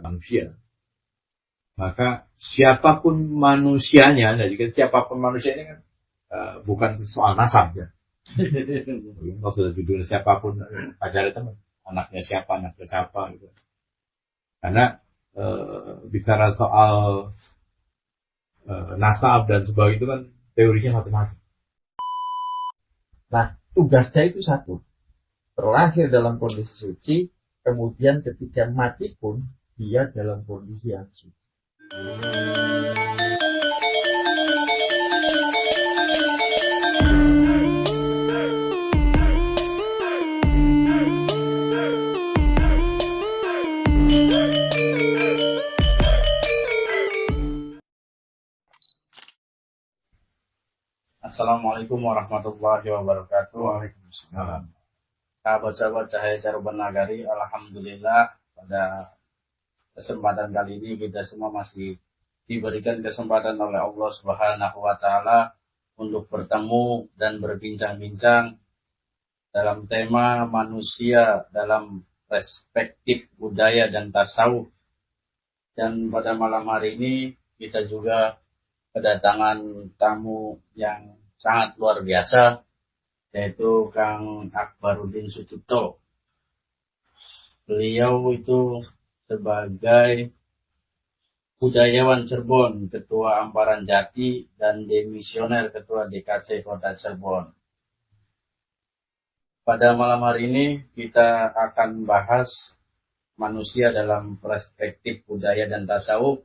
manusia. Maka siapapun manusianya, dan juga siapapun manusia ini kan bukan soal nasab ya. Kalau sudah judul siapapun pacarnya teman, anaknya siapa gitu. Karena bicara soal nasab dan sebagainya itu kan teorinya macam-macam. Nah, tugasnya itu satu, terlahir dalam kondisi suci, kemudian ketika mati pun dia dalam kondisi yang suci. Assalamualaikum warahmatullahi wabarakatuh. Waalaikumsalam. Sahabat-sahabat Cahaya Caruban Nagari, alhamdulillah pada kesempatan kali ini kita semua masih diberikan kesempatan oleh Allah Subhanahu wa taala untuk bertemu dan berbincang-bincang dalam tema manusia dalam perspektif budaya dan tasawuf. Dan pada malam hari ini kita juga kedatangan tamu yang sangat luar biasa, yaitu Kang Akbaruddin Sucipto. Beliau itu sebagai budayawan Cirebon, Ketua Amparan Jati, dan demisioner Ketua DKC Kota Cirebon. Pada malam hari ini kita akan bahas manusia dalam perspektif budaya dan tasawuf,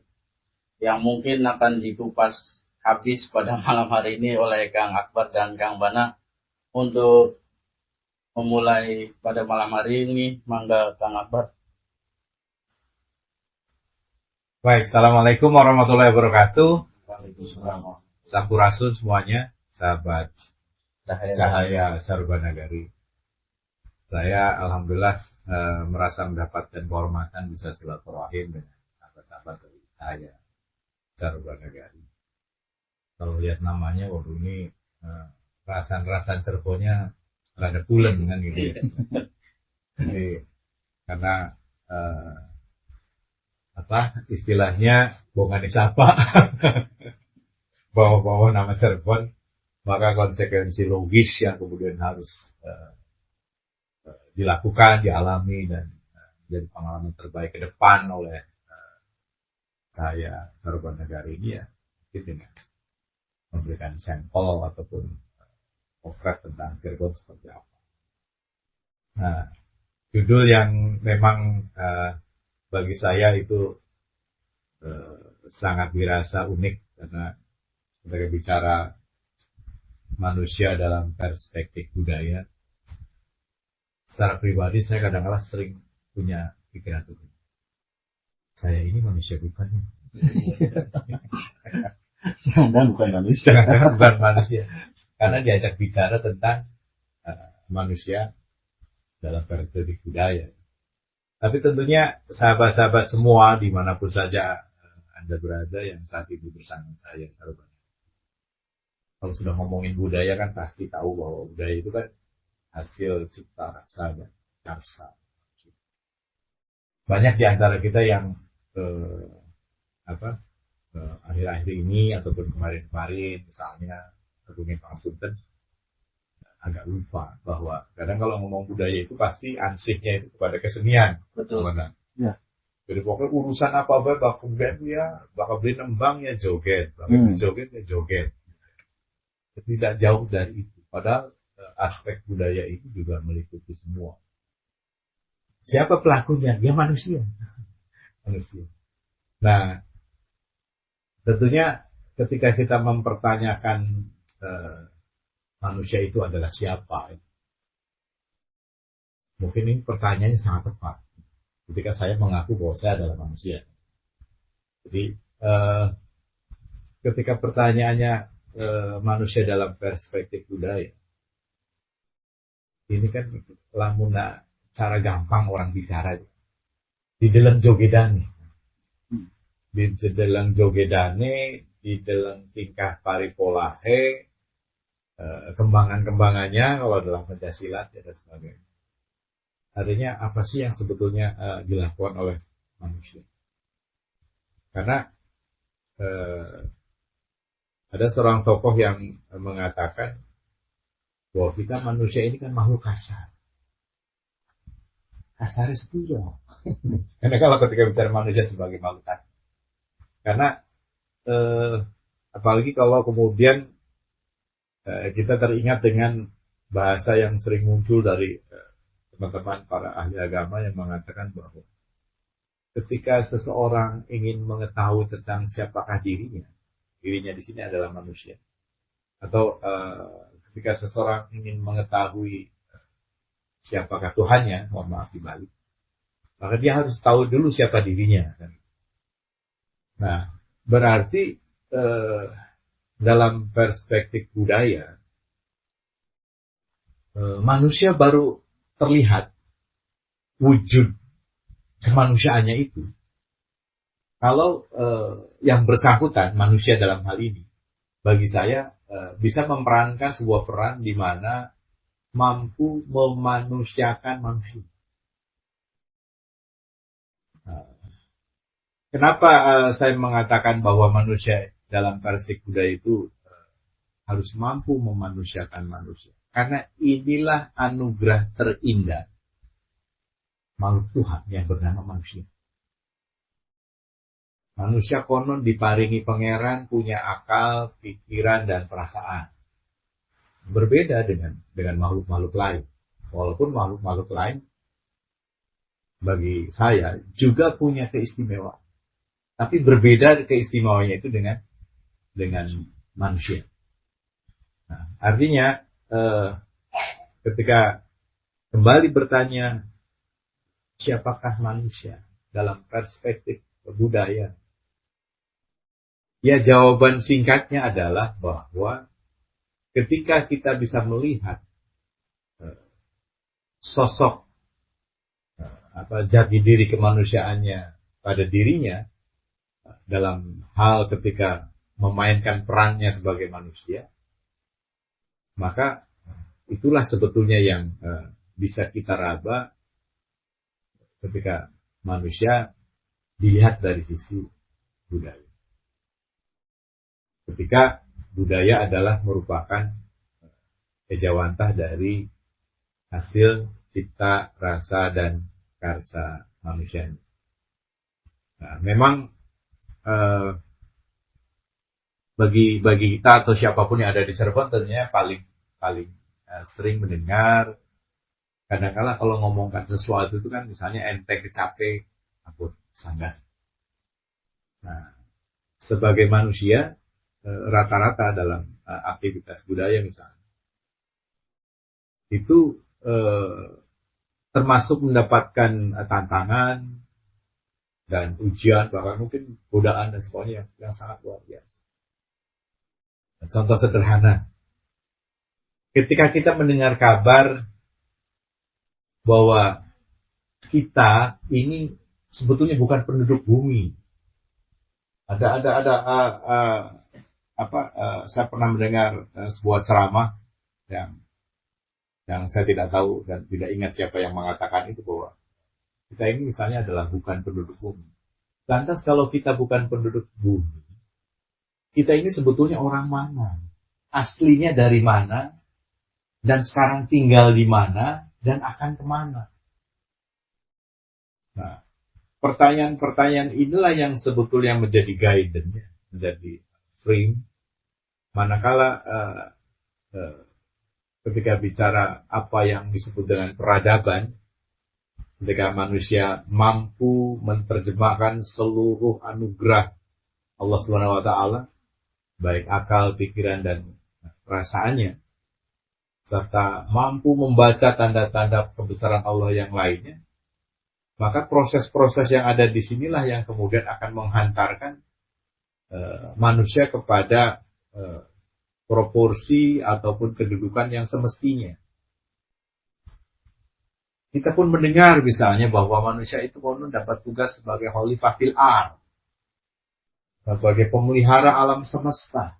yang mungkin akan dikupas habis pada malam hari ini oleh Kang Akbar dan Kang Bana. Untuk memulai pada malam hari ini, mangga Kang Akbar. Baik, Assalamualaikum warahmatullahi wabarakatuh. Waalaikumsalam. Sampurasun semuanya, sahabat Cahaya Caruban Nagari. Saya alhamdulillah merasa mendapatkan kehormatan bisa silaturahim dengan sahabat-sahabat dari Cahaya Caruban Nagari. Kalau lihat namanya, waduh ini rasan-rasan Cirebonnya rada pulen kan gitu ya. Jadi, karena istilahnya bongane siapa bawa-bawa nama Cirebon, maka konsekuensi logis yang kemudian harus dilakukan, dialami dan jadi pengalaman terbaik ke depan oleh saya Caruban Nagari ini ya, mungkin dengan memberikan sampel ataupun potret tentang Cirebon seperti apa. Nah, judul yang memang bagi saya itu sangat dirasa unik, karena sebagai bicara manusia dalam perspektif budaya, secara pribadi saya kadang-kadang sering punya pikiran itu. Saya ini manusia bukannya. Jangan bukan manusia. Jangan bukan manusia. Karena diajak bicara tentang manusia dalam perspektif budaya. Tapi tentunya sahabat-sahabat semua dimanapun saja Anda berada yang saat ini bersama saya, Caruban. Kalau sudah ngomongin budaya kan pasti tahu bahwa budaya itu kan hasil cipta rasa dan karsa. Banyak di antara kita yang akhir-akhir ini ataupun kemarin-kemarin misalnya hubungin Pangapunten agak lupa bahwa kadang kalau ngomong budaya itu pasti ansihnya itu kepada kesenian. Betul. Ya. Jadi pokoknya urusan apa-apa bakal band ya, bakal beli nembang ya joget, bakal joget ya joget. Tidak jauh dari itu. Padahal aspek budaya itu juga meliputi semua. Siapa pelakunya? Ya manusia. Manusia. Nah, tentunya ketika kita mempertanyakan manusia itu adalah siapa, mungkin ini pertanyaannya sangat tepat. Ketika saya mengaku bahwa saya adalah manusia. Jadi ketika pertanyaannya manusia dalam perspektif budaya, ini kan lamuna cara gampang orang bicara di dalam jogedane. Di dalam jogedane, di dalam tingkah paripolahe, kembangan-kembangannya kalau dalam Pancasila dan sebagainya. Artinya apa sih yang sebetulnya dilakukan oleh manusia? Karena ada seorang tokoh yang mengatakan bahwa kita manusia ini kan makhluk kasar. Kasarnya sepuluh. Karena kalau ketika bicara manusia sebagai makhluk kasar. Karena apalagi kalau kemudian kita teringat dengan bahasa yang sering muncul dari teman-teman para ahli agama yang mengatakan bahwa ketika seseorang ingin mengetahui tentang siapakah dirinya di sini adalah manusia, atau ketika seseorang ingin mengetahui siapakah Tuhannya, mohon maaf dibalik, maka dia harus tahu dulu siapa dirinya. Nah, berarti dalam perspektif budaya, manusia baru terlihat wujud kemanusiaannya itu kalau yang bersangkutan, manusia dalam hal ini, bagi saya bisa memerankan sebuah peran di mana mampu memanusiakan manusia. Kenapa saya mengatakan bahwa manusia dalam perspektif budaya itu harus mampu memanusiakan manusia? Karena inilah anugerah terindah makhluk Tuhan yang bernama manusia. Manusia konon diparingi pangeran punya akal, pikiran, dan perasaan. Berbeda dengan makhluk-makhluk lain. Walaupun makhluk-makhluk lain bagi saya juga punya keistimewaan. Tapi berbeda keistimewaannya itu dengan manusia. Nah, artinya ketika kembali bertanya siapakah manusia dalam perspektif budaya, ya jawaban singkatnya adalah bahwa ketika kita bisa melihat sosok jati diri kemanusiaannya pada dirinya dalam hal ketika memainkan perannya sebagai manusia, maka itulah sebetulnya yang bisa kita raba ketika manusia dilihat dari sisi budaya. Ketika budaya adalah merupakan ejawantah dari hasil cipta, rasa, dan karsa manusia. Nah, memang bagi kita atau siapapun yang ada di Cirebon tentunya paling sering mendengar kadang-kala kalau ngomongkan sesuatu itu kan misalnya ente kecape aku sangat. Nah, sebagai manusia rata-rata dalam aktivitas budaya misalnya itu termasuk mendapatkan tantangan dan ujian, bahkan mungkin godaan dan sebagainya yang sangat luar biasa. Contoh sederhana, ketika kita mendengar kabar bahwa kita ini sebetulnya bukan penduduk bumi. Saya pernah mendengar sebuah ceramah yang saya tidak tahu dan tidak ingat siapa yang mengatakan itu, bahwa kita ini misalnya adalah bukan penduduk bumi. Lantas kalau kita bukan penduduk bumi, kita ini sebetulnya orang mana? Aslinya dari mana? Dan sekarang tinggal di mana? Dan akan kemana? Nah, pertanyaan-pertanyaan inilah yang sebetulnya menjadi guidance-nya, menjadi frame. Manakala ketika bicara apa yang disebut dengan peradaban, ketika manusia mampu menerjemahkan seluruh anugerah Allah Subhanahu wa taala, baik akal, pikiran, dan perasaannya, serta mampu membaca tanda-tanda kebesaran Allah yang lainnya, maka proses-proses yang ada di sinilah yang kemudian akan menghantarkan manusia kepada proporsi ataupun kedudukan yang semestinya. Kita pun mendengar misalnya bahwa manusia itu konon dapat tugas sebagai khalifah fil ardh, sebagai pemelihara alam semesta.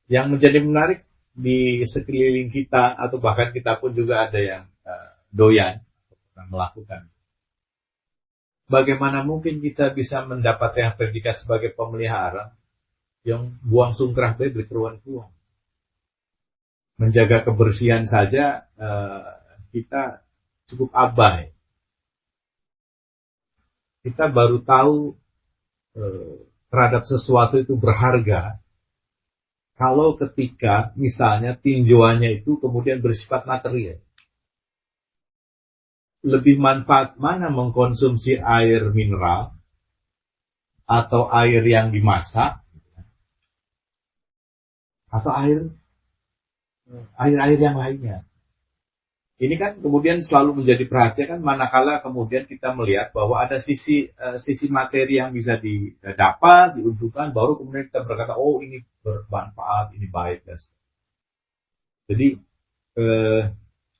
Yang menjadi menarik di sekeliling kita, atau bahkan kita pun juga ada yang doyan melakukan. bagaimana mungkin kita bisa mendapat yang predikat sebagai pemelihara yang buang sungkrah beli keruan kuang. Menjaga kebersihan saja kita cukup abai. Kita baru tahu terhadap sesuatu itu berharga kalau ketika misalnya tinjauannya itu kemudian bersifat material. Lebih manfaat mana mengkonsumsi air mineral atau air yang dimasak atau air yang lainnya. Ini kan kemudian selalu menjadi perhatian kan manakala kemudian kita melihat bahwa ada sisi materi yang bisa didapat, diuntukkan, baru kemudian kita berkata, oh ini bermanfaat, ini baik. Jadi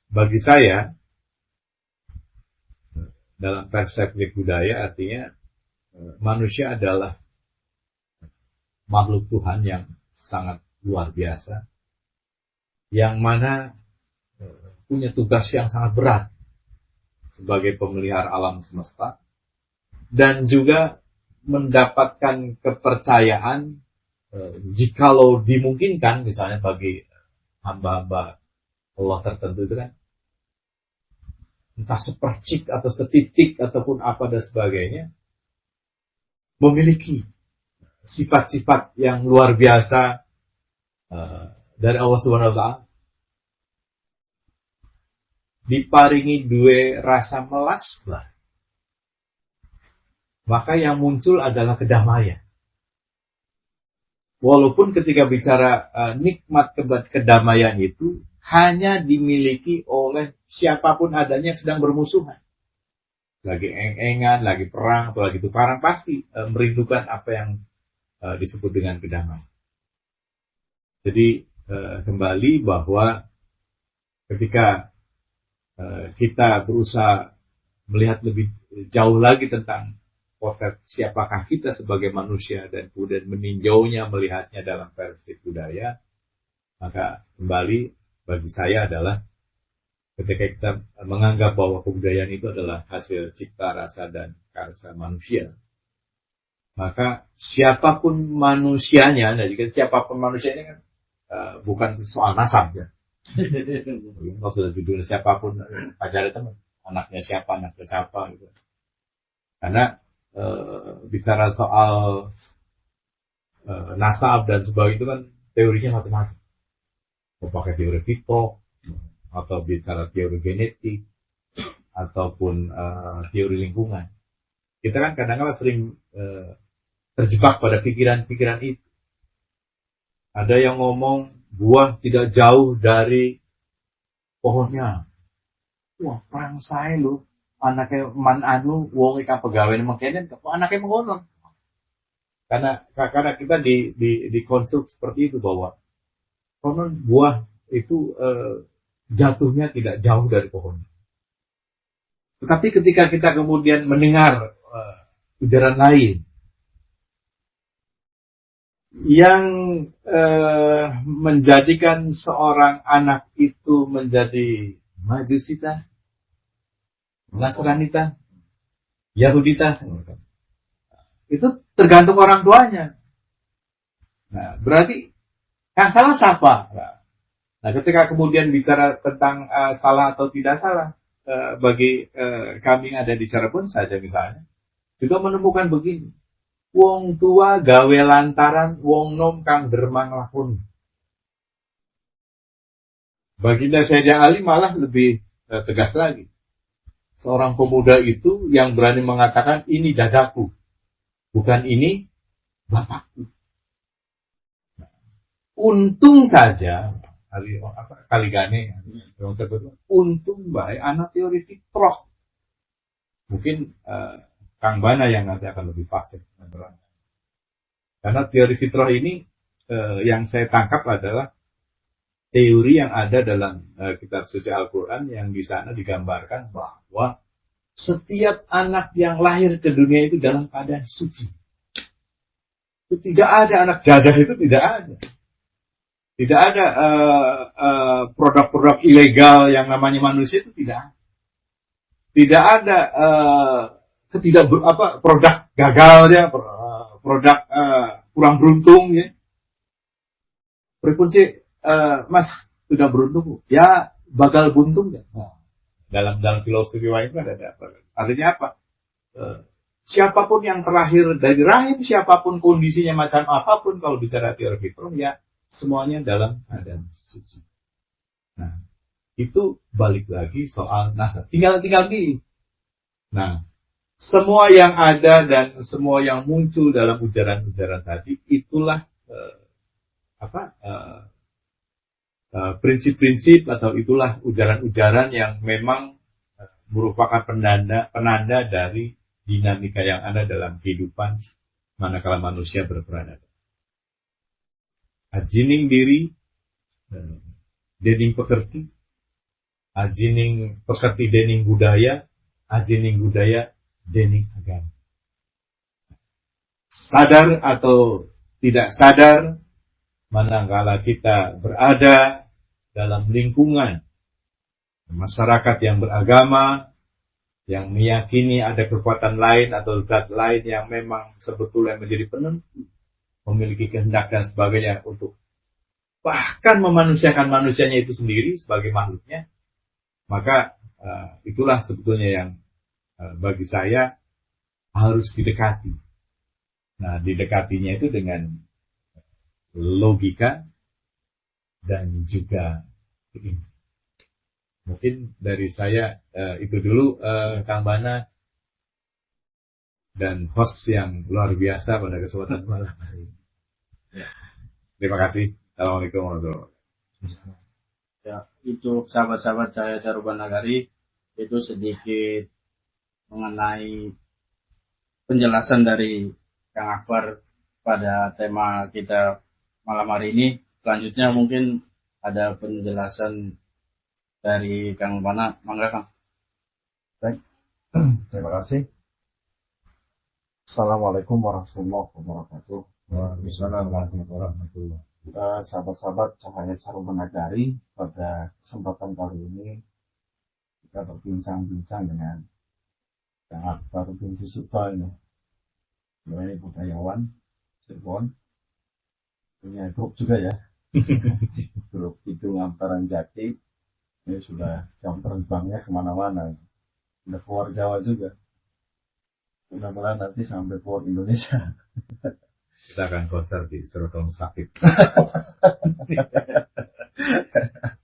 bagi saya dalam perspektif budaya artinya manusia adalah makhluk Tuhan yang sangat luar biasa, yang mana punya tugas yang sangat berat sebagai pemelihara alam semesta, dan juga mendapatkan kepercayaan jikalau dimungkinkan misalnya bagi hamba-hamba Allah tertentu itu kan, entah sepercik atau setitik ataupun apa dan sebagainya, memiliki sifat-sifat yang luar biasa dari Allah Subhanahu wa Ta'ala. Diparingi dua rasa melas lah, maka yang muncul adalah kedamaian. Walaupun ketika bicara nikmat kedamaian itu hanya dimiliki oleh siapapun adanya yang sedang bermusuhan. Lagi eng-engan, lagi perang, atau lagi tukaran, pasti merindukan apa yang disebut dengan kedamaian. Jadi kembali bahwa ketika kita berusaha melihat lebih jauh lagi tentang potret siapakah kita sebagai manusia dan kemudian meninjaunya, melihatnya dalam perspektif budaya, maka kembali bagi saya adalah ketika kita menganggap bahwa kebudayaan itu adalah hasil cipta rasa dan karsa manusia, maka siapapun manusianya, nah jika siapapun manusianya kan bukan soal nasab ya. Kalau sudah judulnya siapapun pacarnya teman, anaknya siapa gitu. Karena bicara soal nasab dan sebagainya itu kan teorinya macam-macam. Mau pakai teori fitrah, atau bicara teori genetik, ataupun teori lingkungan. Kita kan kadang-kadang sering terjebak pada pikiran-pikiran itu. Ada yang ngomong buah tidak jauh dari pohonnya. Wah, perang saya lu, anaknya man anu, wong ikan pegawai makanya anaknya mengonon. Karena kita dikonsult seperti itu bahwa konon buah itu jatuhnya tidak jauh dari pohon. Tetapi ketika kita kemudian mendengar ujaran lain yang menjadikan seorang anak itu menjadi Majusita, Nasranita, Yahudita, itu tergantung orang tuanya. Nah, berarti yang salah siapa? Nah, ketika kemudian bicara tentang salah atau tidak salah, bagi kami yang ada di Cirebon saja misalnya, juga menemukan begini. Wong tua gawe lantaran, wong nom kang dermang lakun. Baginda Sayyidina Ali malah lebih tegas lagi. Seorang pemuda itu yang berani mengatakan, ini dadaku, bukan ini bapakku. Untung saja, Kaligane, untung baik anak teori fitrah. Mungkin Kang Bana yang nanti akan lebih fasih. Karena teori fitrah ini yang saya tangkap adalah teori yang ada dalam kitab suci Al-Quran, yang di sana digambarkan bahwa setiap anak yang lahir ke dunia itu dalam keadaan suci. Itu tidak ada anak jadah, itu tidak ada. Tidak ada produk-produk ilegal yang namanya manusia, itu tidak ada. Tidak ada produk gagalnya, produk kurang beruntung ya. Frekuensi Mas sudah beruntung, ya bakal buntung ya. Nah, dalam filosofi itu ada apa? Artinya apa? Siapapun yang terakhir dari rahim, siapapun kondisinya macam apapun, kalau bicara teori fitrah ya semuanya dalam keadaan suci. Nah, itu balik lagi soal nasab. Tinggal pilih. Nah, semua yang ada dan semua yang muncul dalam ujaran-ujaran tadi itulah prinsip-prinsip atau itulah ujaran-ujaran yang memang merupakan penanda dari dinamika yang ada dalam kehidupan manakala manusia berperan. Ajining diri, dening pekerti, ajining pekerti dening budaya, ajining budaya dening agama. Sadar atau tidak sadar, manakala kita berada dalam lingkungan masyarakat yang beragama, yang meyakini ada kekuatan lain atau zat lain yang memang sebetulnya menjadi penentu, memiliki kehendak dan sebagainya untuk bahkan memanusiakan manusianya itu sendiri sebagai makhluknya, maka itulah sebetulnya yang bagi saya harus didekati. Nah, didekatinya itu dengan logika dan juga ini. Mungkin dari saya itu dulu Kang Bana dan host yang luar biasa pada kesempatan malam hari ini. Ya. Terima kasih. Assalamualaikum warahmatullahi wabarakatuh. Ya, itu sahabat-sahabat Cahaya Caruban Nagari, itu sedikit mengenai penjelasan dari Kang Akbar pada tema kita malam hari ini. Selanjutnya mungkin ada penjelasan dari Kang Bana. Mangga Kang. Baik. Terima kasih. Assalamualaikum warahmatullahi wabarakatuh. Waalaikumsalam warahmatullahi wabarakatuh. Sahabat-sahabat Cahaya Caruban Nagari, pada kesempatan kali ini kita berbincang-bincang dengan Kang Akbar bin Susuba ini. Ini budayawan Cirebon. Punya grup juga ya. Grup Kidung Amparan Jati. Ini sudah jam terbangnya kemana-mana. Udah keluar Jawa juga. Mudah-mudahan nanti sampai keluar Indonesia. Kita akan konser di Serotong Sakit.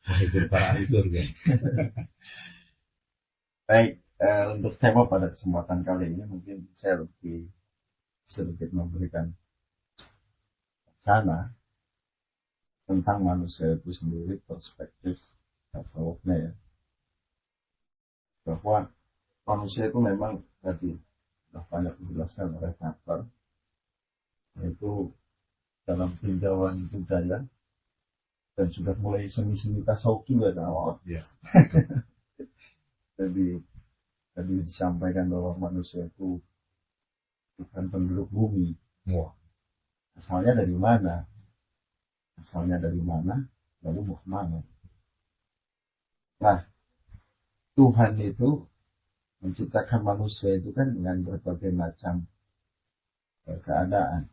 Menghibur para ahli surga. Baik, untuk tema pada kesempatan kali ini mungkin saya lebih sedikit memberikan wacana tentang manusia itu sendiri, perspektif tasawufnya ya, bahwa manusia itu memang tadi sudah banyak dijelaskan oleh Akbar, yaitu dalam tinjauan budaya dan sudah mulai semi-semi tasawuf juga kan. Ya. Jadi tadi disampaikan bahwa manusia itu bukan penduduk bumi. Wah. Asalnya dari mana? Lalu mau kemana? Nah, Tuhan itu menciptakan manusia itu kan dengan berbagai macam keadaan,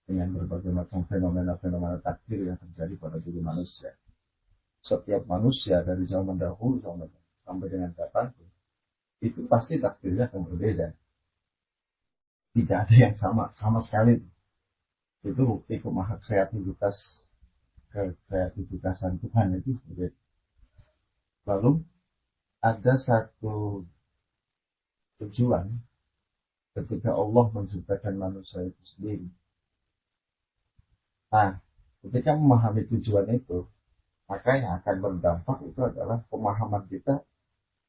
dengan berbagai macam fenomena-fenomena takdir yang terjadi pada diri manusia. Setiap manusia dari zaman dahulu sampai dengan kapan itu pasti takdirnya akan berbeda. Tidak ada yang sama sekali. Itu bukti kreativitasan Tuhan itu seperti itu. Lalu ada satu tujuan ketika Allah menciptakan manusia itu sendiri. Nah, ketika memahami tujuan itu, maka yang akan berdampak itu adalah pemahaman kita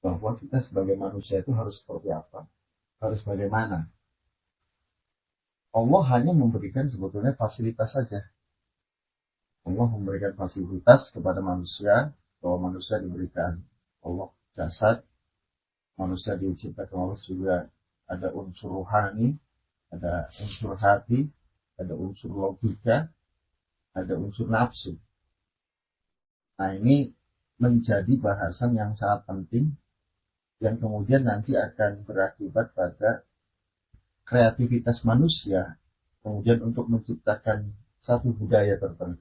bahwa kita sebagai manusia itu harus seperti apa, harus bagaimana. Allah hanya memberikan sebetulnya fasilitas saja. Allah memberikan fasilitas kepada manusia, bahwa manusia diberikan Allah jasad, manusia diciptakan Allah juga ada unsur rohani, ada unsur hati, ada unsur logika, ada unsur nafsu. Nah, ini menjadi bahasan yang sangat penting yang kemudian nanti akan berakibat pada kreativitas manusia, kemudian untuk menciptakan satu budaya tertentu.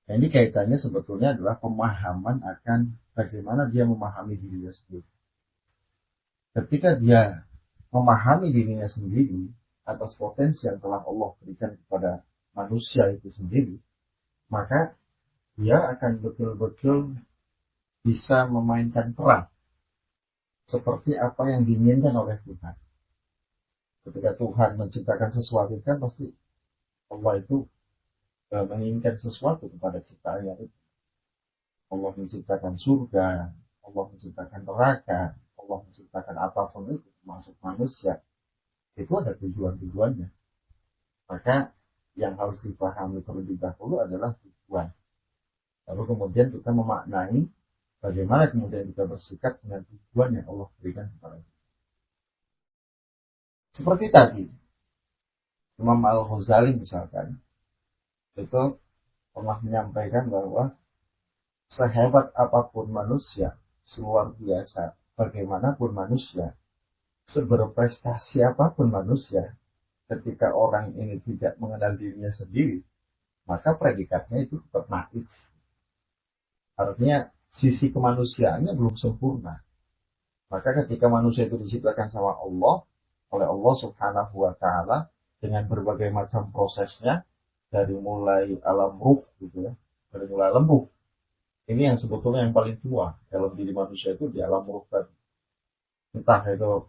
Nah, ini kaitannya sebetulnya adalah pemahaman akan bagaimana dia memahami dirinya sendiri. Ketika dia memahami dirinya sendiri atas potensi yang telah Allah berikan kepada manusia itu sendiri, maka dia akan betul-betul bisa memainkan peran seperti apa yang diinginkan oleh Tuhan. Ketika Tuhan menciptakan sesuatu kan pasti Allah itu menginginkan sesuatu kepada ciptaannya itu. Allah menciptakan surga, Allah menciptakan neraka, Allah menciptakan apapun itu, termasuk manusia. Itu ada tujuan-tujuannya. Maka yang harus dipahami terlebih dahulu adalah tujuan. Lalu kemudian kita memaknai bagaimana kemudian kita bersikap dengan tujuan yang Allah berikan kepada kita. Seperti tadi, Imam Al-Ghazali misalkan, itu pernah menyampaikan bahwa sehebat apapun manusia, seluar biasa bagaimanapun manusia, seberprestasi apapun manusia, ketika orang ini tidak mengenal dirinya sendiri, maka predikatnya itu tetap naif. Artinya sisi kemanusiaannya belum sempurna. Maka ketika manusia itu diciptakan sama Allah, oleh Allah Subhanahu wa Ta'ala, dengan berbagai macam prosesnya, dari mulai alam ruh gitu ya, dari mulai alam ruh. Ini yang sebetulnya yang paling tua dalam diri manusia itu di alam ruh tadi. Entah itu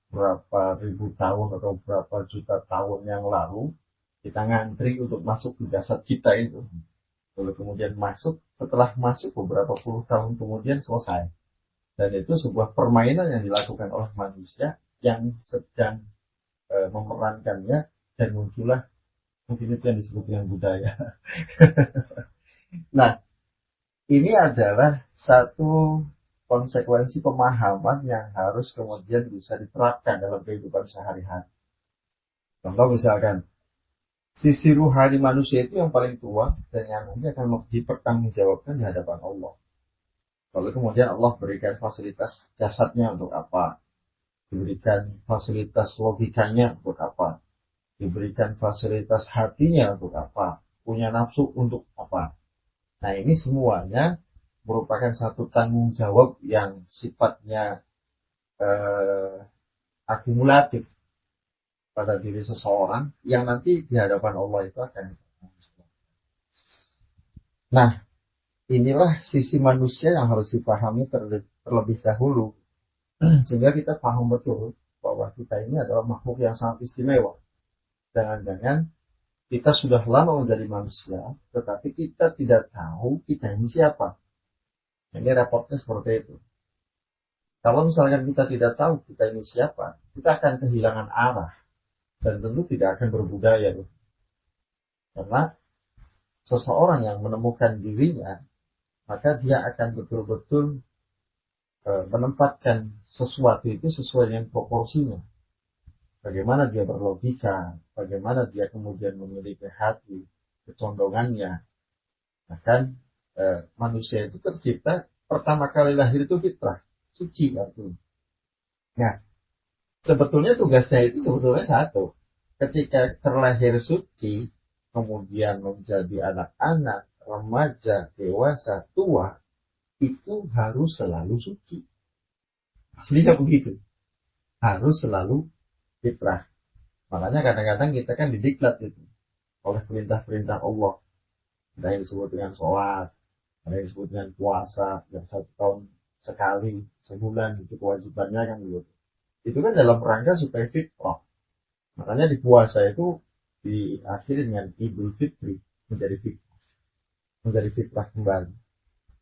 berapa ribu tahun atau berapa juta tahun yang lalu kita ngantri untuk masuk ke jasad kita itu. Lalu kemudian masuk, setelah masuk beberapa puluh tahun kemudian selesai. Dan itu sebuah permainan yang dilakukan oleh manusia yang sedang memerankannya, dan muncullah mungkin itu yang disebut dengan budaya. Nah, ini adalah satu konsekuensi pemahaman yang harus kemudian bisa diterapkan dalam kehidupan sehari-hari. Contoh misalkan, sisi ruhani manusia itu yang paling tua dan yang nanti akan dipertanggungjawabkan di hadapan Allah. Lalu kemudian Allah berikan fasilitas jasadnya untuk apa? Diberikan fasilitas logikanya untuk apa? Diberikan fasilitas hatinya untuk apa? Punya nafsu untuk apa? Nah, ini semuanya merupakan satu tanggung jawab yang sifatnya akumulatif pada diri seseorang yang nanti di hadapan Allah itu akan. Nah, inilah sisi manusia yang harus dipahami terlebih dahulu, sehingga kita paham betul bahwa kita ini adalah makhluk yang sangat istimewa. Jangan-jangan kita sudah lama menjadi manusia, tetapi kita tidak tahu kita ini siapa. Ini repotnya seperti itu. Kalau misalkan kita tidak tahu kita ini siapa, kita akan kehilangan arah dan tentu tidak akan berbudaya. Karena seseorang yang menemukan dirinya, maka dia akan betul-betul menempatkan sesuatu itu sesuai dengan proporsinya. Bagaimana dia berlogika, bagaimana dia kemudian memiliki hati, kecondongannya. Bahkan manusia itu tercipta pertama kali lahir itu fitrah, suci artinya. Nah, sebetulnya tugasnya itu sebetulnya satu. Ketika terlahir suci, kemudian menjadi anak-anak, remaja, dewasa, tua, itu harus selalu suci. Aslinya begitu. Harus selalu fitrah. Makanya kadang-kadang kita kan didiklat itu oleh perintah-perintah Allah. Ada yang disebut dengan sholat, ada yang disebut dengan puasa, yang 1 tahun sekali, sebulan, itu kewajibannya kan begitu. Itu kan dalam rangka supaya fitrah. Makanya di puasa itu diakhiri dengan Idul Fitri, menjadi fitrah kembali.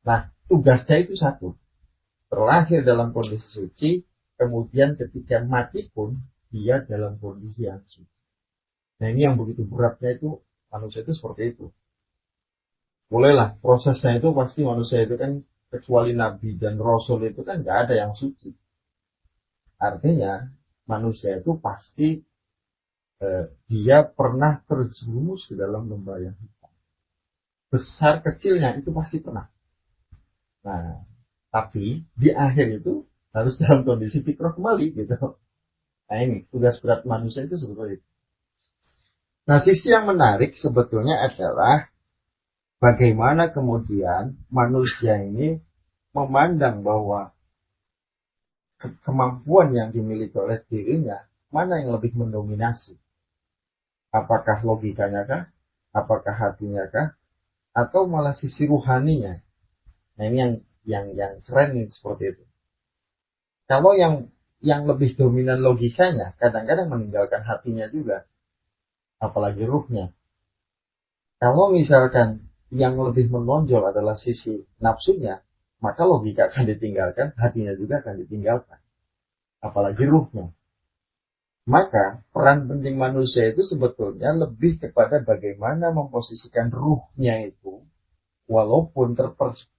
Nah, tugasnya itu satu. Terlahir dalam kondisi suci, kemudian ketika mati pun dia dalam kondisi yang suci. Nah, ini yang begitu beratnya itu, manusia itu seperti itu. Bolehlah, prosesnya itu pasti manusia itu kan, kecuali Nabi dan Rasul itu kan gak ada yang suci. Artinya, manusia itu pasti dia pernah terjerumus ke dalam lembah yang hitam. Besar kecilnya itu pasti pernah. Nah, tapi di akhir itu harus dalam kondisi fitrah kembali gitu. Nah ini, tugas berat manusia itu sebetulnya itu. Nah sisi yang menarik sebetulnya adalah bagaimana kemudian manusia ini memandang bahwa kemampuan yang dimiliki oleh dirinya, mana yang lebih mendominasi. Apakah logikanya kah? Apakah hatinya kah? Atau malah sisi ruhaninya? Nah ini yang keren nih, seperti itu. Kalau yang lebih dominan logikanya, kadang-kadang meninggalkan hatinya juga, apalagi ruhnya. Kalau misalkan yang lebih menonjol adalah sisi nafsunya, maka logika akan ditinggalkan, hatinya juga akan ditinggalkan, apalagi ruhnya. Maka peran penting manusia itu sebetulnya lebih kepada bagaimana memposisikan ruhnya itu, walaupun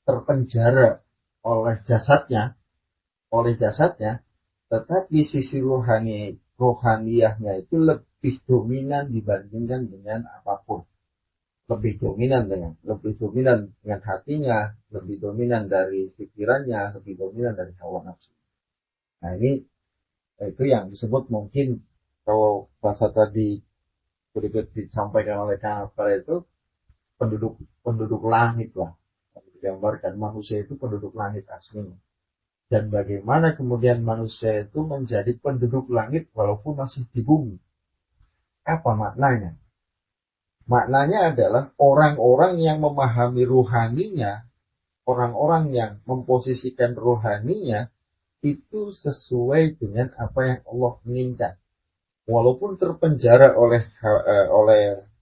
terpenjara oleh jasadnya, tetapi sisi rohaniyahnya itu lebih dominan dibandingkan dengan apapun. Lebih dominan dengan hatinya, lebih dominan dari pikirannya, lebih dominan dari hawa nafsu. Nah ini itu yang disebut mungkin kalau bahasa tadi berikut disampaikan oleh Kang Akbar itu penduduk langit lah. Digambarkan manusia itu penduduk langit aslinya. Dan bagaimana kemudian manusia itu menjadi penduduk langit walaupun masih di bumi. Apa maknanya? Maknanya adalah orang-orang yang memahami ruhaninya, orang-orang yang memposisikan ruhaninya, itu sesuai dengan apa yang Allah inginkan. Walaupun terpenjara oleh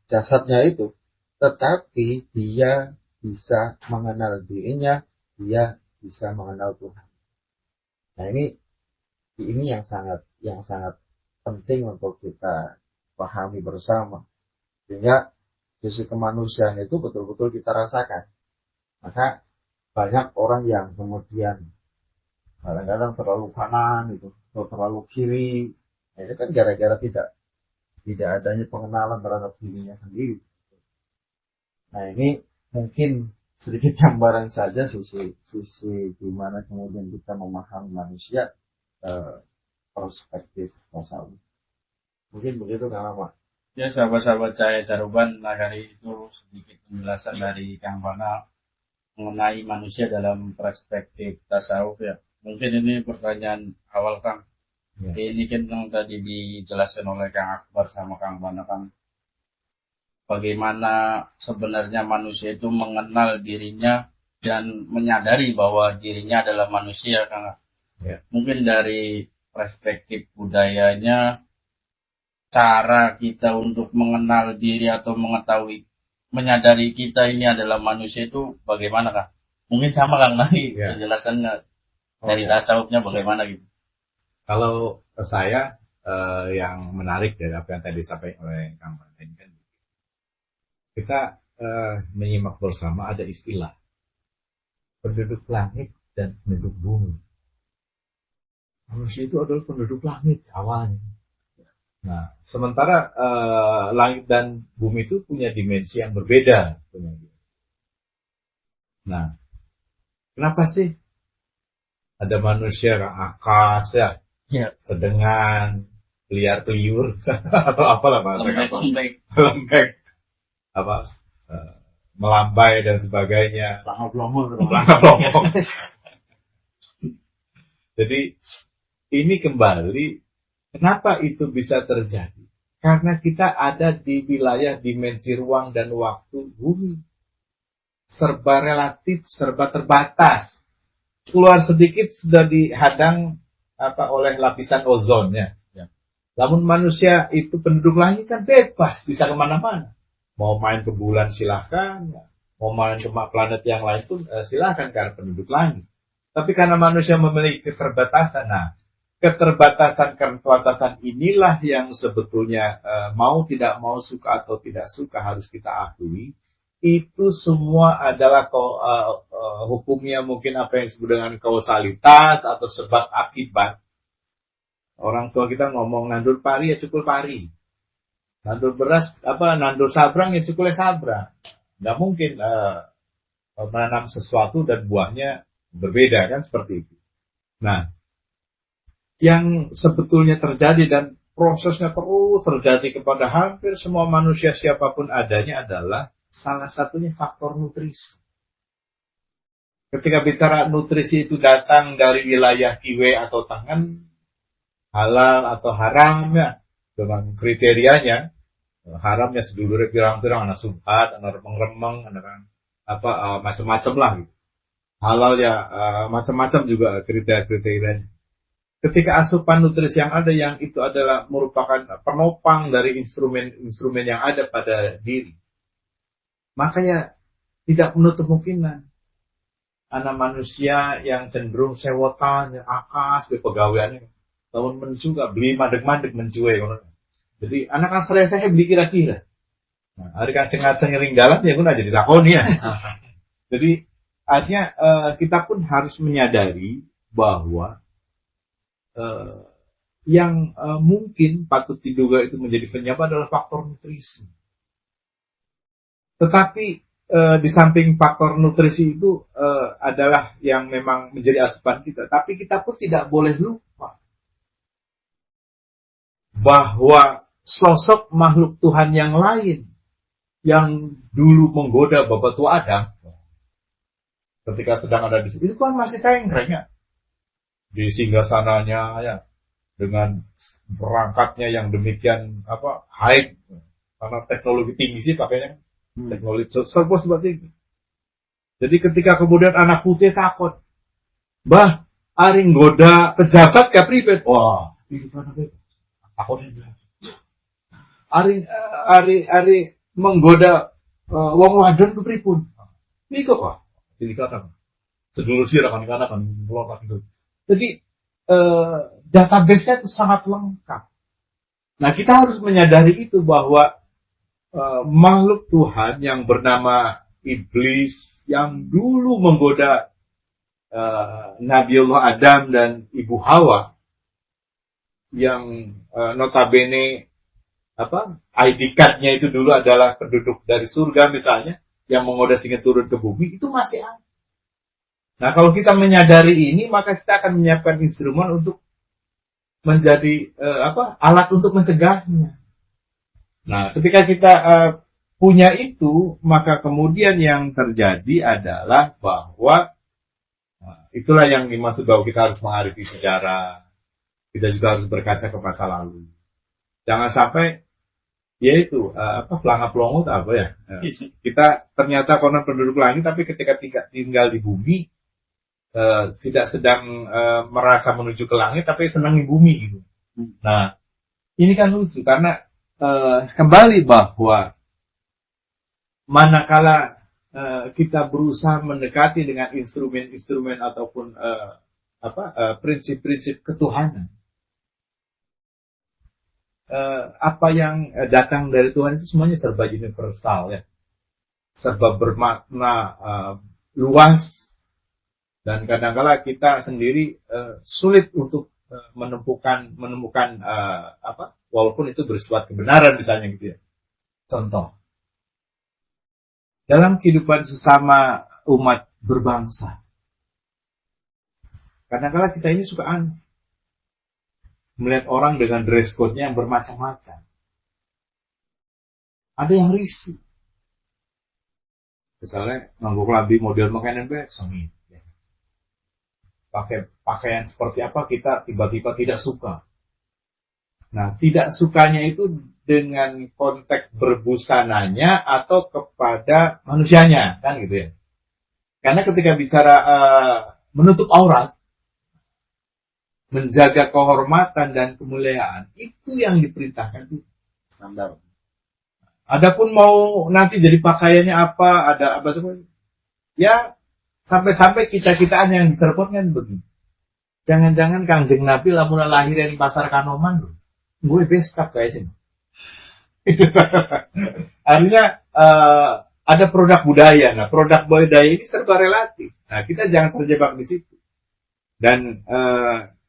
jasadnya itu, tetapi dia bisa mengenal dirinya, dia bisa mengenal Tuhan. Nah ini yang sangat penting untuk kita pahami bersama, sehingga sisi kemanusiaan itu betul-betul kita rasakan. Maka banyak orang yang kemudian kadang-kadang terlalu kanan itu, atau terlalu kiri. Nah, itu kan gara-gara tidak adanya pengenalan terhadap dirinya sendiri. Nah ini mungkin sedikit gambaran saja sisi gimana kemudian kita memahami manusia, perspektif tasawuf. Mungkin begitu Kang Ahmad. Ya, sahabat-sahabat Cahaya Caruban Nagari, itu sedikit penjelasan dari Kang Bana mengenai manusia dalam perspektif tasawuf ya. Mungkin ini pertanyaan awal Kang. Ya. Ini kan yang tadi dijelaskan oleh Kang Akbar sama Kang Bana Kang. Bagaimana sebenarnya manusia itu mengenal dirinya dan menyadari bahwa dirinya adalah manusia Kang. Ya. Mungkin dari perspektif budayanya, cara kita untuk mengenal diri atau mengetahui, menyadari kita ini adalah manusia itu bagaimana Kang? Mungkin sama Kang nanti ya. Penjelasannya dari tasawufnya bagaimana gitu. Kalau saya yang menarik dari apa yang tadi disampaikan oleh Kang Bana ini kan, kita menyimak bersama ada istilah penduduk langit dan penduduk bumi. Manusia itu adalah penduduk langit awalnya. Nah, sementara langit dan bumi itu punya dimensi yang berbeda. Nah, kenapa sih ada manusia yang akas ya, sedengan, liar liur atau apalah bahasa lembek, apa melambai dan sebagainya, langap-lomor. Jadi ini kembali, kenapa itu bisa terjadi? Karena kita ada di wilayah dimensi ruang dan waktu bumi, serba relatif, serba terbatas. Keluar sedikit sudah dihadang oleh lapisan ozonnya. Ya. Namun manusia itu penduduk langit kan bebas, bisa kemana-mana. Mau main ke bulan silahkan, mau main ke planet yang lain pun silahkan karena penduduk langit. Tapi karena manusia memiliki keterbatasan, keterbatasan inilah yang sebetulnya mau tidak mau, suka atau tidak suka harus kita akui. Itu semua adalah hukumnya mungkin apa yang disebut dengan kausalitas atau sebab akibat. Orang tua kita ngomong nandur pari ya cukul pari. Nandur beras, nandur sabrang ya cukul sabrang. Nggak mungkin menanam sesuatu dan buahnya berbeda kan, seperti itu. Nah, yang sebetulnya terjadi dan prosesnya terus terjadi kepada hampir semua manusia siapapun adanya adalah salah satunya faktor nutrisi. Ketika bicara nutrisi itu datang dari wilayah kiwe atau tangan, halal atau haram ya, dengan kriterianya, haramnya sedulurnya pirang-pirang, anak subhat, anak remeng-remeng, anak macam-macam lah gitu. Halal ya macam-macam juga kriteria-kriterianya. Ketika asupan nutrisi yang ada yang itu adalah merupakan penopang dari instrumen-instrumen yang ada pada diri, makanya tidak menutup kemungkinan anak manusia yang cenderung sewotan, yang akas, pegawaiannya tahun mencuga, beli mandek-mandek mencuai. Jadi anak asal saya beli kira-kira. Nah, hari kaceng-kaceng ngering jalan ya guna jadi takoni ya. Jadi artinya kita pun harus menyadari bahwa yang mungkin patut diduga itu menjadi penyebab adalah faktor nutrisi. Tetapi di samping faktor nutrisi itu adalah yang memang menjadi asupan kita. Tapi kita pun tidak boleh lupa bahwa sosok makhluk Tuhan yang lain yang dulu menggoda Bapak tua Adam ketika sedang ada di situ, itu kan masih tengkreng ya. Di singgasananya ya, dengan perangkatnya yang demikian high, karena teknologi tinggi sih pakainya, teknologi serba seperti itu. Jadi ketika kemudian anak putih takut, bah aring goda pejabat kapripet, wah itu kan takutnya. Ari menggoda wong wadon kepripun, ini kok pak, jadi kata sedulur sih kan melorot itu. Jadi database-nya itu sangat lengkap. Nah kita harus menyadari itu bahwa makhluk Tuhan yang bernama iblis yang dulu menggoda Nabiullah Adam dan Ibu Hawa yang notabene ID card-nya itu dulu adalah penduduk dari surga misalnya yang menggoda sehingga turun ke bumi, itu masih ada. Nah, kalau kita menyadari ini, maka kita akan menyiapkan instrumen untuk menjadi alat untuk mencegahnya. Nah, ketika kita punya itu, maka kemudian yang terjadi adalah bahwa itulah yang dimaksud bahwa kita harus menghadapi sejarah. Kita juga harus berkaca ke masa lalu. Jangan sampai yaitu pelangap pelongo apa ya? Kita ternyata konon penduduk langit, tapi ketika tinggal di bumi tidak sedang merasa menuju ke langit, tapi senang di bumi gitu. Nah, ini kan lucu karena kembali bahwa manakala kita berusaha mendekati dengan instrumen-instrumen ataupun prinsip-prinsip ketuhanan, apa yang datang dari Tuhan itu semuanya serba universal ya, serba bermakna luas. Dan kadang-kala kita sendiri sulit untuk menemukan walaupun itu bersifat kebenaran misalnya gitu ya. Contoh, dalam kehidupan sesama umat berbangsa, kadang-kala kita ini suka aneh melihat orang dengan dress code-nya yang bermacam-macam. Ada yang risih, misalnya nganggo klambi model makanan baik sengit. Pakai pakaian seperti apa kita tiba-tiba tidak suka. Nah, tidak sukanya itu dengan konteks berbusananya atau kepada manusianya, kan gitu ya. Karena ketika bicara menutup aurat, menjaga kehormatan dan kemuliaan, itu yang diperintahkan itu standar. Adapun mau nanti jadi pakaiannya apa, ada apa semua, ya sampai-sampai kita-kitaan yang diterpon kan begini. Jangan-jangan Kangjeng Nabi lamun lahir di pasar Kanoman loh. Gue beskap kayak sini. Artinya ada produk budaya. Nah, produk budaya ini serba relatif. Nah, kita jangan terjebak di situ. Dan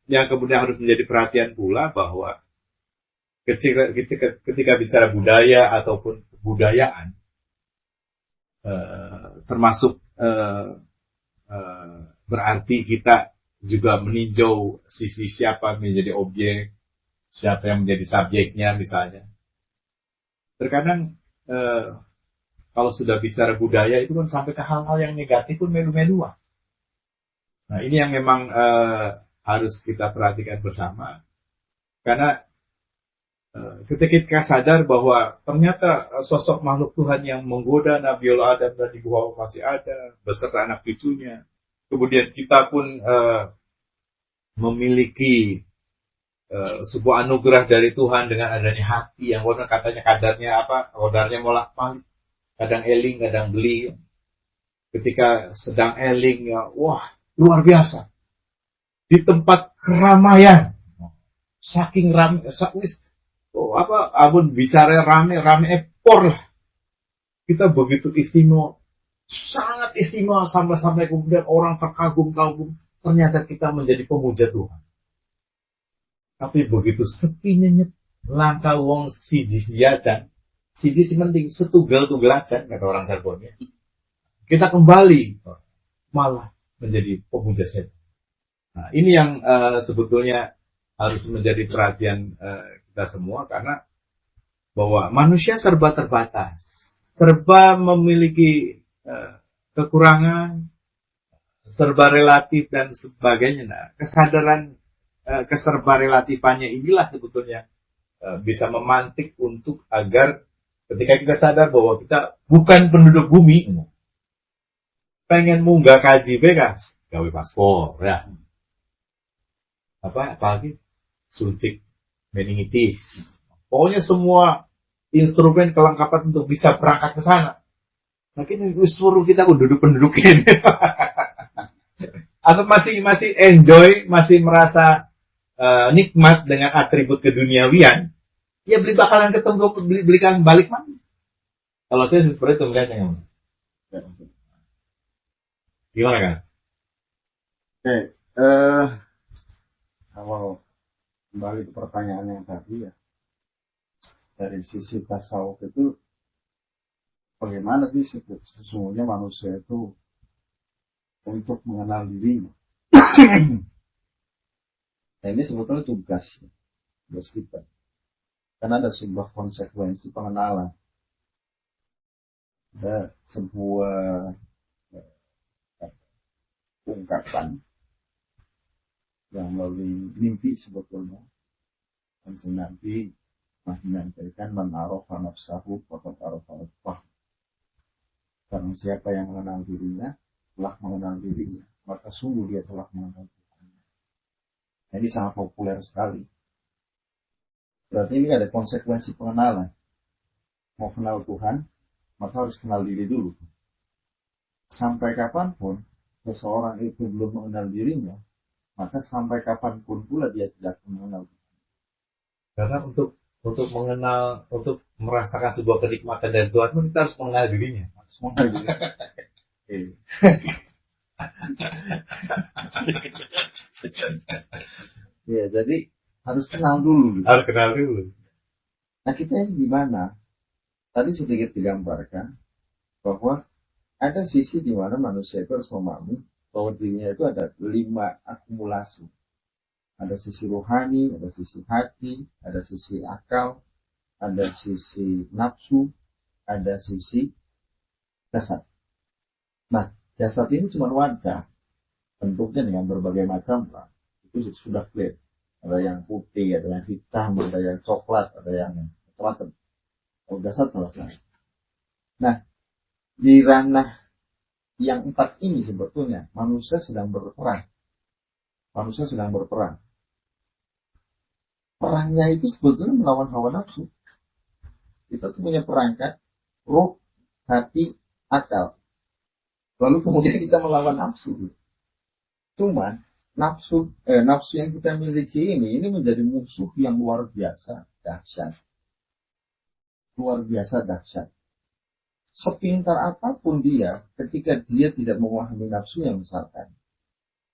yang kemudian harus menjadi perhatian pula bahwa ketika bicara budaya ataupun kebudayaan, termasuk berarti kita juga meninjau sisi siapa menjadi objek, siapa yang menjadi subjeknya misalnya. Terkadang kalau sudah bicara budaya itu kan sampai ke hal-hal yang negatif pun melu-meluan. Nah ini yang memang harus kita perhatikan bersama. Karena ketika kita sadar bahwa ternyata sosok makhluk Tuhan yang menggoda Nabiullah Adam dan Ibu Hawa masih ada beserta anak cucunya. Kemudian kita pun memiliki sebuah anugerah dari Tuhan dengan adanya hati yang katanya kadarnya bolak-balik, kadang eling, kadang beli. Ketika sedang eling, ya, wah luar biasa. Di tempat keramaian, saking ramai, abun bicara rame ekor lah. Kita begitu istimewa, sangat istimewa sampai kemudian orang terkagum-kagum. Ternyata kita menjadi pemuja Tuhan. Tapi begitu sepinya langkah wong siji siacan, siji si penting setunggal-tunggal aja kata orang Cirebonnya. Kita kembali malah menjadi pemuja setan. Nah, ini yang sebetulnya harus menjadi perhatian kita semua karena bahwa manusia serba terbatas, serba memiliki kekurangan, serba relatif dan sebagainya. Nah, kesadaran keserba relatifannya inilah sebetulnya bisa memantik untuk agar ketika kita sadar bahwa kita bukan penduduk bumi, pengen munggah kaji bekas, gawe paspor, ya. Apalagi suntik meningitis. Pokoknya semua instrumen kelengkapan untuk bisa berangkat ke sana. Mungkin suruh kita penduduk-pendudukin. Atau masih enjoy, masih merasa nikmat dengan atribut keduniawian, ya bakalan ketemu belikan balik mana? Kalau saya seperti itu melihatnya. Gimana kan? Oke, kalau kembali ke pertanyaan yang tadi ya, dari sisi tasawuf itu bagaimana sih sesungguhnya manusia itu untuk mengenal diri? Nah ini sebetulnya tugas kita. Karena ada sebuah konsekuensi pengenalan. Ada sebuah ungkapan yang melalui mimpi sebetulnya. Dan Nabi menyampaikan man arafa nafsahu faqad arafa rabbah. Karena siapa yang mengenal dirinya telah mengenal dirinya, maka sungguh dia telah mengenal dirinya. Ini sangat populer sekali. Berarti ini ada konsekuensi pengenalan. Mau kenal Tuhan, maka harus kenal diri dulu. Sampai kapanpun seseorang itu belum mengenal dirinya, maka sampai kapanpun pula dia tidak mengenal Tuhan. Karena untuk mengenal, untuk merasakan sebuah kenikmatan dari Tuhan pun kita harus mengenal dirinya. Harus mengenal dirinya. Ya, jadi harus kenal dulu. Harus kenal dulu. Nah, kita ini gimana? Tadi sedikit digambarkan bahwa ada sisi di mana manusia itu harus memahami bahwa dirinya itu ada 5 akumulasi. Ada sisi rohani, ada sisi hati, ada sisi akal, ada sisi nafsu, ada sisi jasad. Nah, jasad ini cuma wadah. Bentuknya dengan berbagai macam lah. Itu sudah clear. Ada yang putih, ada yang hitam, ada yang coklat, ada yang macam-macam. Kalau jasad selesai. Nah, di ranah yang 4 ini sebetulnya manusia sedang berperang. Manusia sedang berperang. Perangnya itu sebetulnya melawan hawa nafsu. Kita tuh punya perangkat roh, hati, akal. Lalu kemudian kita melawan nafsu. Cuman nafsu yang kita miliki ini menjadi musuh yang luar biasa dahsyat. Luar biasa dahsyat. Sepintar apapun dia, ketika dia tidak memahami nafsu yang misalkan,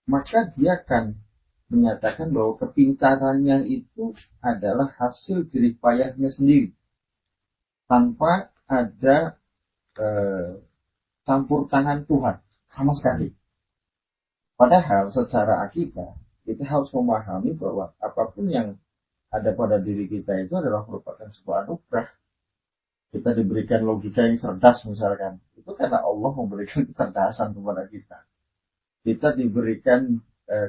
maka dia akan menyatakan bahwa kepintarannya itu adalah hasil jerih payahnya sendiri, tanpa ada campur tangan Tuhan sama sekali. Padahal secara akidah kita harus memahami bahwa apapun yang ada pada diri kita itu adalah merupakan sebuah anugerah. Kita diberikan logika yang cerdas misalkan, itu karena Allah memberikan kecerdasan kepada kita. Kita diberikan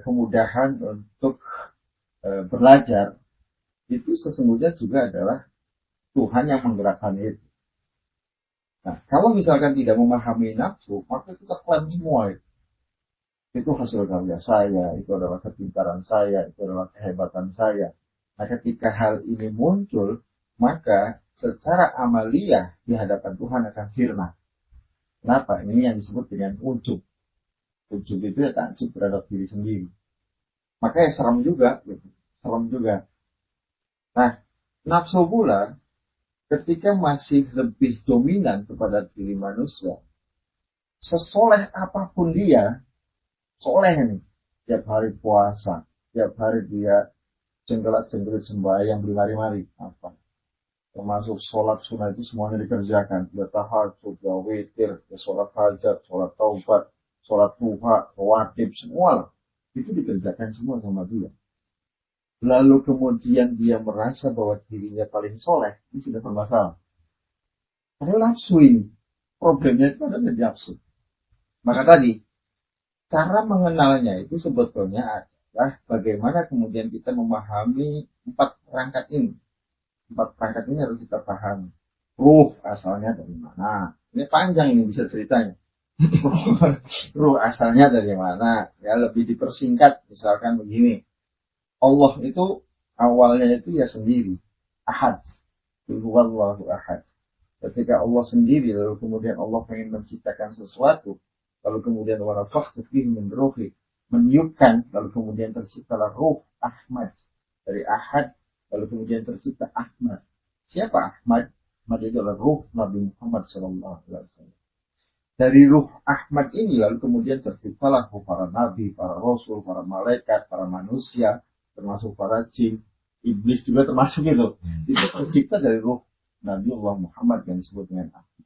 kemudahan untuk belajar, itu sesungguhnya juga adalah Tuhan yang menggerakkan itu. Nah, kalau misalkan tidak memahami nafsu, maka kita klaim semua itu hasil karya saya, itu adalah kepintaran saya, itu adalah kehebatan saya. Nah, ketika hal ini muncul, maka secara amaliyah di hadapan Tuhan akan sirna. Kenapa? Ini yang disebut dengan ujub. Ujub itu ya takjub terhadap diri sendiri. Makanya serem juga. Gitu. Serem juga. Nah, nafsu pula ketika masih lebih dominan kepada diri manusia, sesoleh apapun dia, soleh nih, tiap hari puasa, tiap hari dia jengkelat-jengkelit sembahyang bermari-mari, apa? Termasuk sholat sunnah itu semuanya dikerjakan. Dia tahajud, dia witir, dia sholat hajat, sholat taubat, sholat duha, wajib, semua itu dikerjakan semua sama dia. Lalu kemudian dia merasa bahwa dirinya paling soleh, ini sudah bermasalah. Padahal nafsu ini, problemnya itu adalah nafsu. Maka tadi, cara mengenalnya itu sebetulnya adalah bagaimana kemudian kita memahami 4 perangkat ini. 4 perangkat ini harus kita pahami. Ruh asalnya dari mana? Ini panjang ini bisa ceritanya. Ruh asalnya dari mana? Ya lebih dipersingkat misalkan begini. Allah itu awalnya itu ya sendiri. Ahad. Huwallahu ahad. Ketika Allah sendiri lalu kemudian Allah ingin menciptakan sesuatu, lalu kemudian wa nafakhtu fihi min ruhi, meniupkan, lalu kemudian terciptalah ruh Ahmad dari Ahad. Lalu kemudian tercipta Ahmad. Siapa Ahmad? Ahmad itu adalah ruh Nabi Muhammad SAW. Dari ruh Ahmad ini lalu kemudian terciptalah para nabi, para rasul, para malaikat, para manusia, termasuk para jin, iblis juga termasuk itu. Itu tercipta dari ruh Nabi Allah Muhammad yang disebut dengan Ahmad.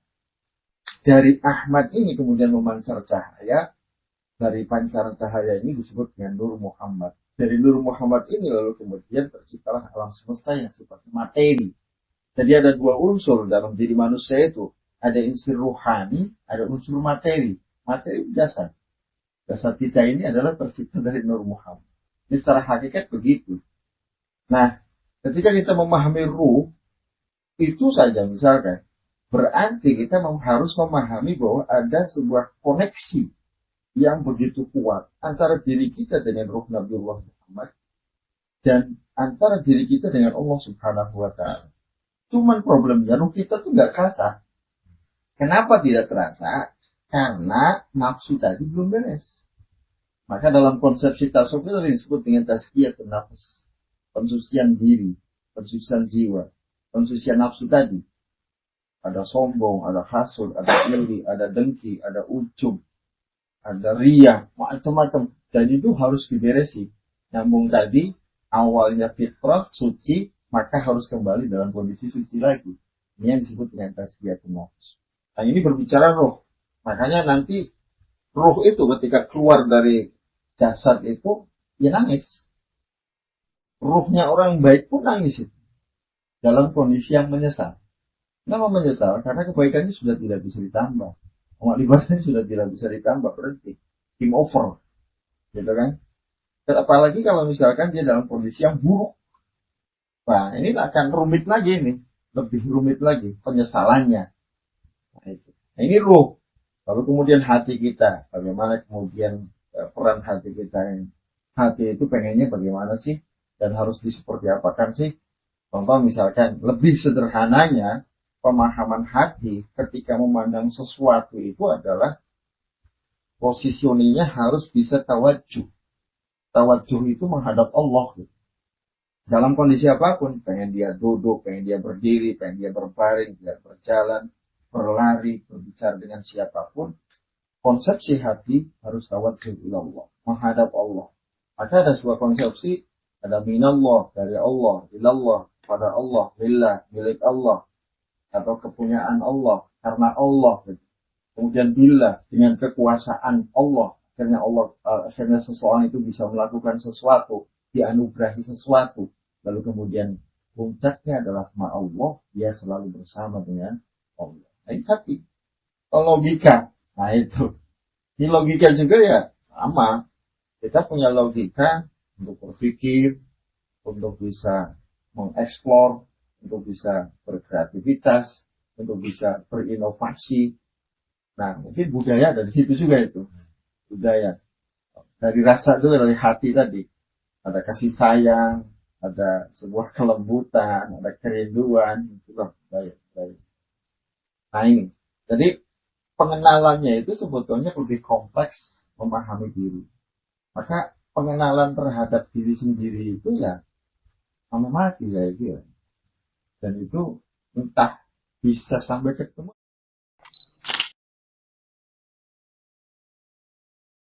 Dari Ahmad ini kemudian memancar cahaya. Dari pancaran cahaya ini disebut dengan Nur Muhammad. Dari Nur Muhammad ini lalu kemudian terciptalah alam semesta yang sifatnya materi. Jadi ada 2 unsur dalam diri manusia itu. Ada unsur ruhani, ada unsur materi. Materi jasad. Jasad kita ini adalah tercipta dari Nur Muhammad. Ini secara hakikat begitu. Nah, ketika kita memahami ruh, itu saja misalkan. Berarti kita harus memahami bahwa ada sebuah koneksi yang begitu kuat antara diri kita dengan ruh Nabiullah Muhammad dan antara diri kita dengan Allah Subhanahu wa Ta'ala. Cuman problemnya ruh kita tuh nggak kerasa. Kenapa tidak terasa? Karena nafsu tadi belum beres. Maka dalam konsepsi tasawuf itu disebut dengan tazkiyatun nafs, pensucian diri, pensucian jiwa, pensucian nafsu tadi. Ada sombong, ada hasud, ada iri, ada dengki, ada ujub, ada riya, macam-macam. Dan itu harus diberesi. Nyambung tadi, awalnya fitrah, suci, maka harus kembali dalam kondisi suci lagi. Ini yang disebut dengan tazkiyatun nafs. Nah ini berbicara roh. Makanya nanti roh itu ketika keluar dari jasad itu, ya nangis. Ruhnya orang baik pun nangis itu. Dalam kondisi yang menyesal. Kenapa menyesal? Karena kebaikannya sudah tidak bisa ditambah. Amal ibadahnya sudah tidak bisa ditambah, berhenti. Game over. Gitu kan? Apalagi kalau misalkan dia dalam kondisi yang buruk. Nah, ini akan rumit lagi nih. Lebih rumit lagi penyesalannya. Nah, ini ruh. Lalu kemudian hati kita. Bagaimana kemudian peran hati kita. Hati itu pengennya bagaimana sih? Dan harus seperti apakan sih? Contoh misalkan, lebih sederhananya, pemahaman hati ketika memandang sesuatu itu adalah positioningnya harus bisa tawajuh. Tawajuh itu menghadap Allah. Dalam kondisi apapun, pengen dia duduk, pengen dia berdiri, pengen dia berbaring, dia berjalan, berlari, berbicara dengan siapapun, konsepsi hati harus tawajuh ilallah, menghadap Allah. Maka ada sebuah konsepsi, ada minallah, dari Allah, ilallah, pada Allah, billah, milik Allah, atau kepunyaan Allah, karena Allah. Kemudian billah, dengan kekuasaan Allah, akhirnya seseorang itu bisa melakukan sesuatu, dianugerahi sesuatu, lalu kemudian puncaknya adalah ma Allah, dia selalu bersama dengan Allah. Nah, ini hati. Kalau logika, nah itu. Ini logika juga ya sama. Kita punya logika untuk berpikir, untuk bisa mengeksplor, untuk bisa berkreativitas, untuk bisa berinovasi. Nah, mungkin budaya dari situ juga itu. Budaya. Dari rasa juga, dari hati tadi. Ada kasih sayang, ada sebuah kelembutan, ada kerinduan. Itulah budaya. Nah ini. Jadi pengenalannya itu sebetulnya lebih kompleks memahami diri. Maka pengenalan terhadap diri sendiri itu ya sampai mati ya itu ya. Dan itu entah bisa sampai ketemu